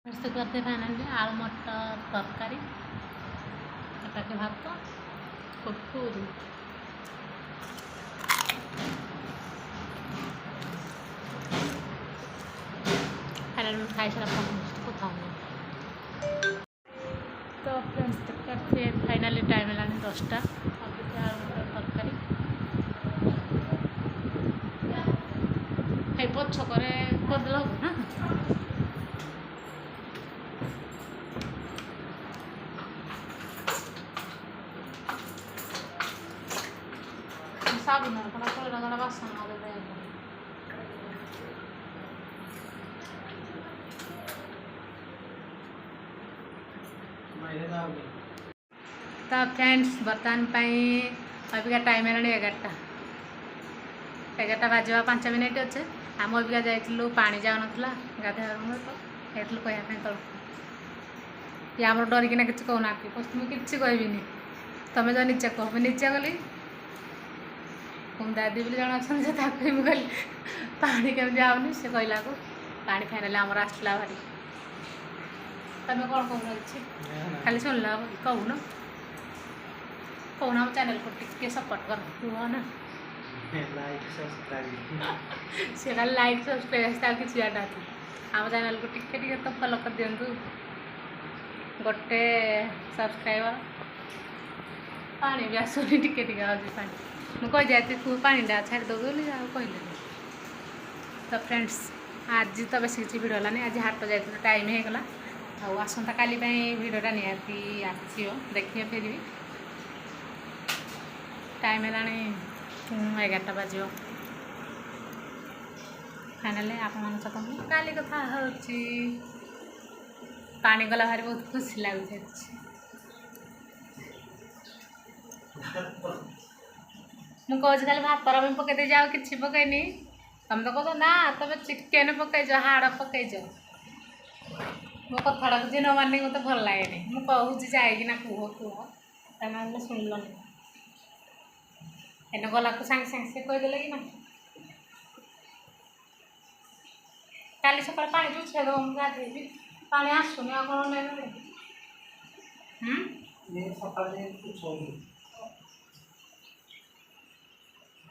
करते फाइनाली आलू मटर तरकारी के भात कुरकुरी फाइनाल खाई सारा कथा तो फ्रेंड्स फाइनाली टाइम है 10टा आलू मटर तरकारी पछकरे करदेल ना साबुन कड़ा बासन तो फ्रेंड्स बर्तमान अबिका टाइम है 11टा बाजवा 5 मिनिट अच्छे आम अबिका जाइलु पानी जाऊन गाधे तो कहना तल ये आम डरिकिना कि कहना मुझे कि कहबी तुम जो निचे कह निचे गली दादी बोली जन अच्छा मुझे कहली पानी केमी जाऊनी से कहला को पानी फाइनाल आमर आसला भारी तुम कौन कहना कि खाली शुणला कहून कहूना चैनल को टिके सपोर्ट कर कुह ना से लाइक सब्सक्राइब किसी जाटा आम चैनल को टिके तो फॉलो कर दिंतु गोटे सब्सक्राइबर पानी भी आसुनी टिके आज पानी मुझे जाती तू पानी छाड़ दो बोली कहले तो फ्रेंड्स आज तो बेस किसी भिड है आज हाट जाइए टाइम होगला आसंता काली भिडटा निहाती आसो देखिए फिर भी टाइम है 11टा बाजो फाइनाली आपण सहित काली कथा पानी गला भारी बहुत खुशी लगुच मुझे खाली भात में पकई जाओ कि पकईनी तुम तो कह ना तुम चिकेन पकईज हाड़ पकईज मो कथा जी न मानी मत भल लगे मुझे जाइना कह कह शुणल एने गला को सांगे सांगे से कहीदे कि ना काली सका पानी जो छेद गाधेबी पानी आसुनी आ कौन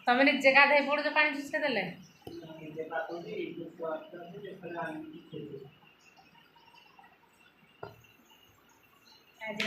तुम निजे गाधे पड़ो पानी चुचे देले आज